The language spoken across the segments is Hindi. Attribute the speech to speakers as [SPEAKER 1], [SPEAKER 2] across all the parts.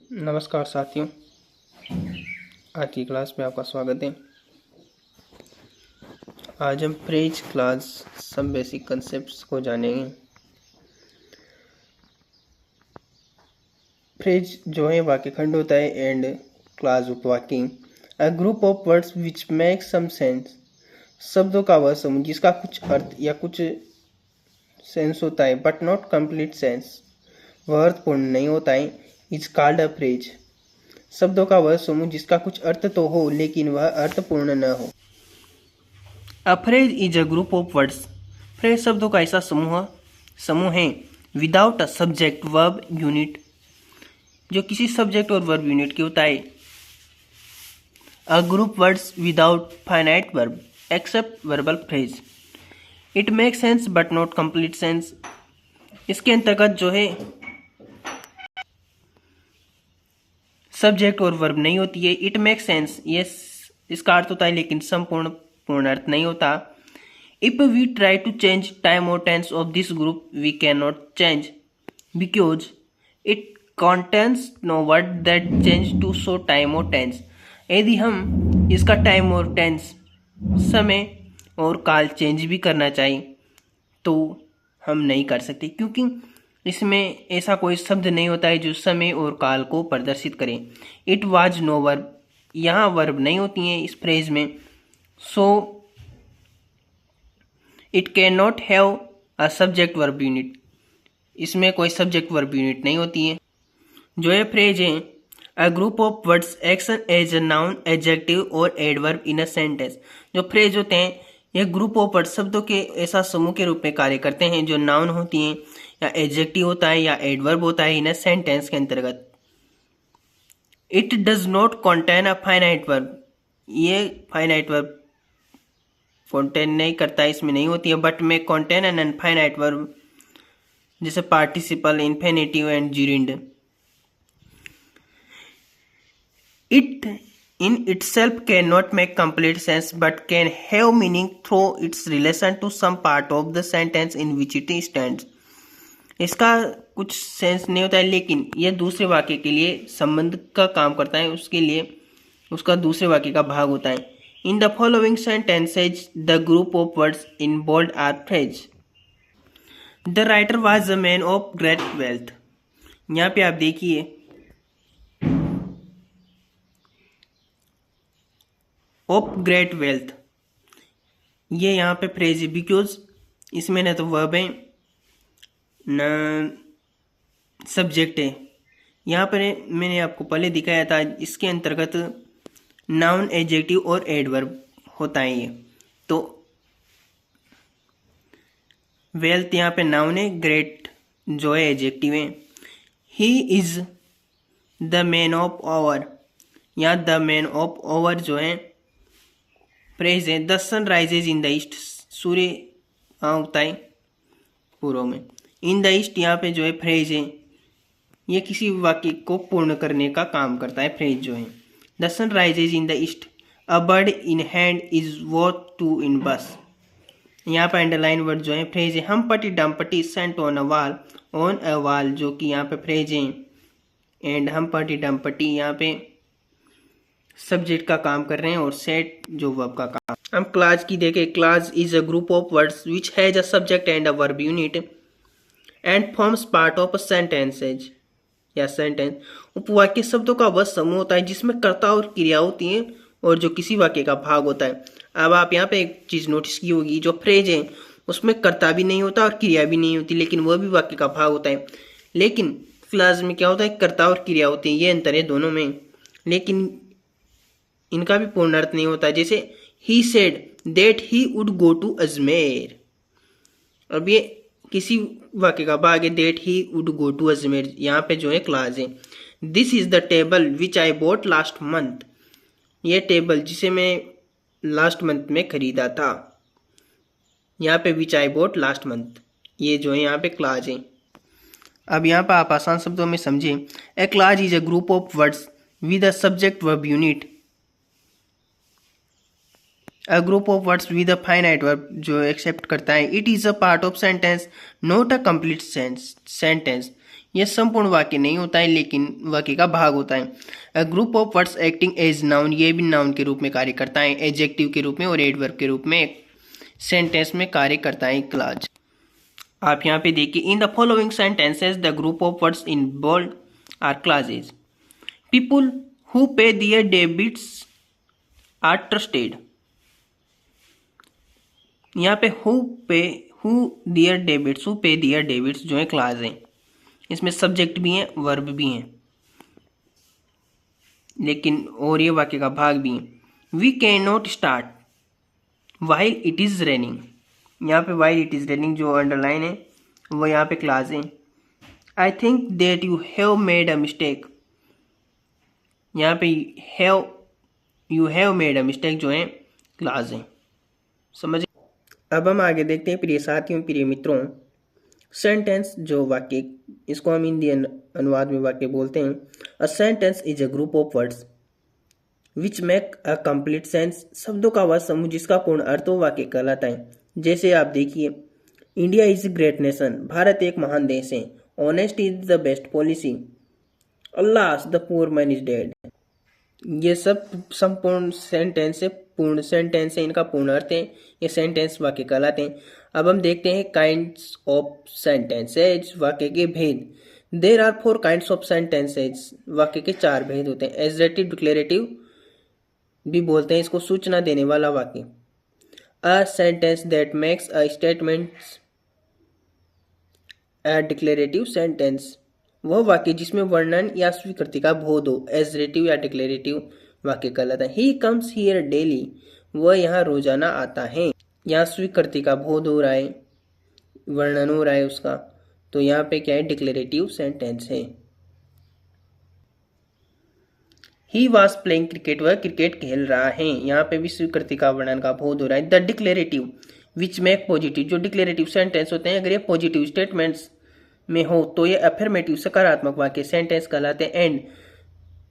[SPEAKER 1] नमस्कार साथियों, आज की क्लास में आपका स्वागत है। आज हम फ्रेज क्लास सब बेसिक कंसेप्ट्स को जानेंगे। फ्रेज जो है वाक्य खंड होता है एंड क्लास उपवाक्य, a group of words which make some sense. शब्दों का वह समूह जिसका कुछ अर्थ या कुछ सेंस होता है बट नॉट कंप्लीट सेंस, वह अर्थपूर्ण नहीं होता है, इज कॉल्ड अ फ्रेज। शब्दों का वह समूह जिसका कुछ अर्थ तो हो लेकिन वह अर्थपूर्ण न हो। A phrase is a group of words. Phrase शब्दों का ऐसा समूह है without a subject verb unit, जो किसी सब्जेक्ट और वर्ब यूनिट की होता है। A group words without finite verb except verbal phrase, it make sense but not complete sense. इसके अंतर्गत जो है सब्जेक्ट और वर्ब नहीं होती है। इट मेक सेंस, ये इसका अर्थ होता है लेकिन संपूर्ण पूर्ण अर्थ नहीं होता। If we try to change time or tense of this group we can not change because it contains no word that change to show time or tense. यदि हम इसका टाइम और टेंस, समय और काल चेंज भी करना चाहिए तो हम नहीं कर सकते, क्योंकि इसमें ऐसा कोई शब्द नहीं होता है जो समय और काल को प्रदर्शित करे। इट वाज नो वर्ब, यहाँ वर्ब नहीं होती है इस फ्रेज में। So it can not have a subject verb unit, इसमें कोई सब्जेक्ट वर्ब यूनिट नहीं होती है। जो ये फ्रेज है, a group of words action as a noun adjective और एडवर्ब इन अ सेंटेंस। जो फ्रेज होते हैं ये ग्रुप ऑफ वर्ड शब्दों के ऐसा समूह के रूप में कार्य करते हैं जो नाउन होती हैं या एडजेक्टिव होता है या एडवर्ब होता है इन अ सेंटेंस के अंतर्गत। It does not contain a finite verb, ये फाइनाइट वर्ब कंटेन नहीं करता है, इसमें नहीं होती है। बट में कंटेन एन अनफाइनाइट वर्ब जैसे participle, infinitive and gerund. It in itself cannot make complete sense but can have meaning through its relation to some part of the sentence in which it stands. इसका कुछ सेंस नहीं होता है लेकिन यह दूसरे वाक्य के लिए संबंध का काम करता है, उसके लिए उसका दूसरे वाक्य का भाग होता है। In the following sentences the group of words in bold are phrase. The writer was a man of great wealth. यहाँ पे आप देखिए ऑफ ग्रेट वेल्थ, ये यहाँ पे फ्रेज है बिकॉज इसमें ना तो वर्ब है न सब्जेक्ट है। यहाँ पर मैंने आपको पहले दिखाया था, इसके अंतर्गत नाउन एडजेक्टिव और एडवर्ब होता है ये। तो वेल्थ यहाँ पे नाउन है, ग्रेट जो है एडजेक्टिव है। He is the man of hour, यहाँ द मैन ऑफ आवर जो है फ्रेज है। The sun rises in the east, सूर्य कहाँ उगता है? पूर्व में। इन द ईस्ट यहाँ पे जो है फ्रेज है, ये किसी वाक्य को पूर्ण करने का काम करता है फ्रेज जो है। The sun rises in the east, a bird in hand is worth two in bush. यहाँ पर अंडरलाइन वर्ड जो है फ्रेज है। हम पटी डम्पटी सेंट ऑन अ वाल जो कि यहाँ पे फ्रेज है। एंड हम पटी डम्पटी यहाँ पे सब्जेक्ट का काम कर रहे हैं और सेट जो वर्ब का काम। हम क्लास की देखें। Class is a group of words which has a subject and a verb unit and forms part of a sentences या सेंटेंस। उपवाक्य शब्दों का वह समूह होता है जिसमें कर्ता और क्रिया होती है और जो किसी वाक्य का भाग होता है। अब आप यहाँ पे एक चीज नोटिस की होगी, जो फ्रेज है उसमें कर्ता भी नहीं होता और क्रिया भी नहीं होती, लेकिन वह भी वाक्य का भाग होता है। लेकिन क्लास में क्या होता है, कर्ता और क्रिया होती है, ये अंतर है दोनों में, लेकिन इनका भी पूर्ण अर्थ नहीं होता। जैसे he said that he would go to Ajmer, अब ये किसी वाक्य का भाग है, that he would go to Ajmer, यहाँ पे जो है क्लास है। This is the table which I bought last month, ये टेबल जिसे मैं लास्ट मंथ में खरीदा था, यहाँ पे which I bought last month, ये जो है यहाँ पे क्लास है। अब यहाँ पर आप आसान शब्दों में समझें। A clause is a group of words with a subject verb unit, a group of words with a finite verb जो एक्सेप्ट करता है। It is a part of sentence not a complete sentence, यह संपूर्ण वाक्य नहीं होता है लेकिन वाक्य का भाग होता है। A group of words acting as noun, ये भी नाउन के रूप में कार्य करता है, एडजेक्टिव के रूप में और एडवर्ब के रूप में सेंटेंस में कार्य करता है क्लॉज। आप यहाँ पे देखिए, in the following sentences the group of words in bold are clauses. People who pay their debits are trusted. यहाँ पे हु देयर डेबिट्स जो है क्लॉज है, इसमें सब्जेक्ट भी है वर्ब भी है, लेकिन और ये वाक्य का भाग भी है। We can not start while it is raining. यहाँ पे वाइल इट इज रेनिंग जो अंडरलाइन है वो यहाँ पे क्लॉज है। I think that you have made a mistake. यहाँ पे you have made a mistake जो है क्लॉज है, समझ। अब हम आगे देखते हैं प्रिय साथियों, प्रिय मित्रों, सेंटेंस जो वाक्य, इसको हम हिंदी अनुवाद में वाक्य बोलते हैं। A sentence is a group of words which make a complete sense. शब्दों का वह समूह जिसका पूर्ण अर्थ वाक्य कहलाता है। जैसे आप देखिए, India is a great nation, Bharat एक महान देश है। Honest is the best policy, Allah the poor man is dead. ये सब संपूर्ण सेंटेंस है, पूर्ण सेंटेंस है, इनका पूर्ण अर्थ है, ये सेंटेंस वाक्य कहलाते हैं। अब हम देखते हैं काइंड्स ऑफ सेंटेंसेज, वाक्य के भेद। There are 4 kinds of sentences, वाक्य के 4 भेद होते हैं। एग्जेक्टिव, डिक्लेरेटिव भी बोलते हैं इसको, सूचना देने वाला वाक्य। A sentence that makes a statement, a declarative sentence, वह वाक्य जिसमें वर्णन या स्वीकृति का बोध हो, एग्जेक्टिव या डिक्लेरेटिव वाक्य कहलाता है। ही कम्स हियर डेली, वह यहाँ रोजाना आता है। यहाँ स्वीकृति का बोध हो रहा है, वर्णन हो रहा है उसका, तो यहाँ पे क्या है, डिक्लेरेटिव सेंटेंस है। ही वॉज प्लेइंग क्रिकेट, वह क्रिकेट खेल रहा है, यहाँ पे भी स्वीकृति का वर्णन का बोध हो रहा है। The declarative which make positive, जो डिक्लेरेटिव सेंटेंस होते हैं अगर ये पॉजिटिव स्टेटमेंट्स में हो तो ये अफर्मेटिव सकारात्मक वाक्य सेंटेंस कहलाते हैं। एंड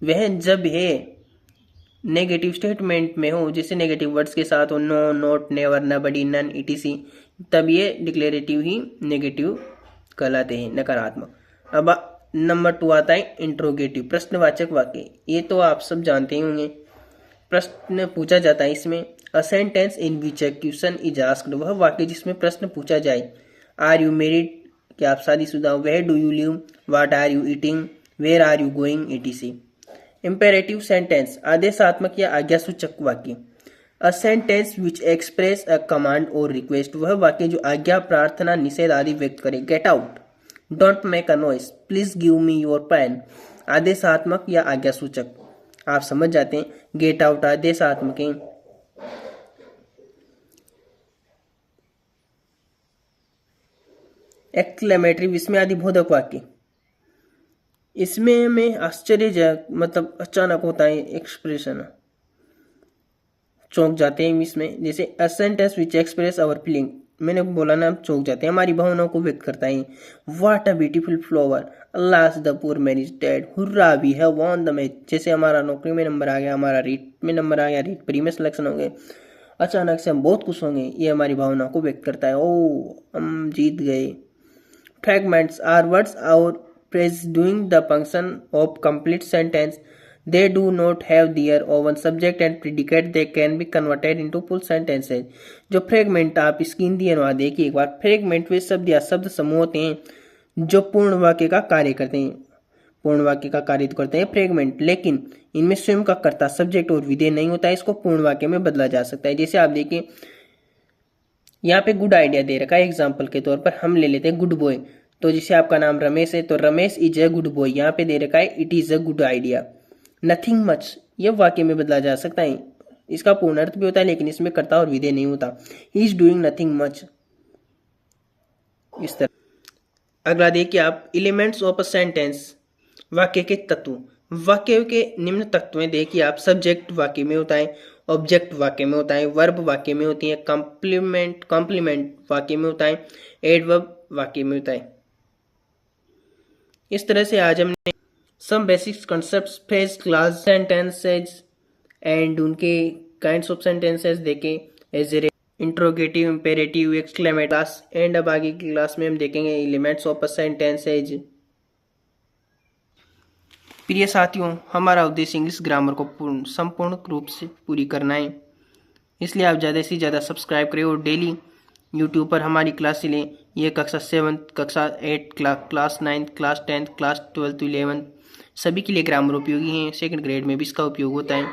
[SPEAKER 1] वह जब है नेगेटिव स्टेटमेंट में हो, जैसे नेगेटिव वर्ड्स के साथ हो, no, not, never, nobody, none, etc, तब ये डिक्लेरेटिव ही नेगेटिव कहलाते हैं, नकारात्मक। अब नंबर 2 आता है इंट्रोगेटिव, प्रश्नवाचक वाक्य। ये तो आप सब जानते ही होंगे, प्रश्न पूछा जाता है इसमें। A sentence in which a question is asked, वह वाक्य जिसमें प्रश्न पूछा जाए। आर यू मैरिड, क्या आप शादीशुदा हो। Where do you live, what are you eating, where are you going, etc। Imperative sentence, आदेशात्मक या आज्ञासूचक वाक्य। A sentence which express a command or request, वह वाक्य जो आज्ञा, प्रार्थना, निषेध आदि व्यक्त करे। Get out, don't make a noise, please give me your pen, आदेशात्मक या आज्ञासूचक। आप समझ जाते हैं, गेट आउट आदेशात्मक है। एक्सक्लेमेटरी, विस्मयादिबोधक वाक्य, इसमें में आश्चर्यजनक मतलब अचानक होता है, एक्सप्रेशन चौंक जाते हैं इसमें। जैसे a sentence which express our feeling, मैंने बोला ना, चौंक जाते हैं, हमारी भावनाओं को व्यक्त करता है। What a beautiful flower, alas the poor man is dead, hurrah we have won the match. जैसे हमारा नौकरी में नंबर आ गया, हमारा रीट में नंबर आ गया, रीट प्री में सिलेक्शन हो गए, अचानक से हम बहुत खुश होंगे, ये हमारी भावना को व्यक्त करता है। ओ हम जीत गए। फ्रैगमेंट्स आर वर्ड्स और phrase doing the function of complete sentence. They do not have their own subject and predicate. They can be converted into full sentences. जो फ्रेगमेंट, आप इसकी हिंदी अनुवाद देखिए एक बार। फ्रेगमेंट वे शब्द या शब्द समूह होते हैं जो पूर्ण वाक्य का कार्य करते हैं, पूर्ण वाक्य का कार्य करते हैं फ्रेगमेंट, लेकिन इनमें स्वयं का कर्ता, सब्जेक्ट और विधेय नहीं होता है। इसको पूर्ण वाक्य में बदला जा सकता है। जैसे आप देखिए, यहाँ पे गुड आइडिया दे रखा है, एग्जाम्पल के तौर पर हम ले लेते हैं गुड बॉय। तो जैसे आपका नाम रमेश है तो Ramesh is a good boy, यहाँ पे दे रखा है it is a good idea. Nothing much, ये वाक्य में बदला जा सकता है, इसका पूर्ण अर्थ भी होता है लेकिन इसमें कर्ता और विधेय नहीं होता। He is doing nothing much, इस तरह। अगला देखिए आप, एलिमेंट्स ऑफ अ सेंटेंस, वाक्य के तत्व। वाक्य के निम्न तत्व देखिए आप, सब्जेक्ट वाक्य में होता है, ऑब्जेक्ट वाक्य में होता है, वर्ब वाक्य में होती है, कॉम्प्लीमेंट वाक्य में होता है, एडवर्ब वाक्य में होता है। इस तरह से आज हमने some basics concepts, phrase, clause, sentences and उनके काइंड्स ऑफ सेंटेंसेज देखे, as interrogative, imperative, exclamative clause. And अब आगे की क्लास में हम देखेंगे एलिमेंट्स ऑफ अ सेंटेंसेज। प्रिय साथियों, हमारा उद्देश्य इंग्लिश ग्रामर को संपूर्ण रूप से पूरी करना है, इसलिए आप ज़्यादा से ज़्यादा सब्सक्राइब करें और डेली यूट्यूब पर हमारी क्लासें लें। ये कक्षा 7, कक्षा 8, क्लास 9, क्लास 10, क्लास 12 to 11 सभी के लिए ग्रामर उपयोगी हैं। सेकंड ग्रेड में भी इसका उपयोग होता है।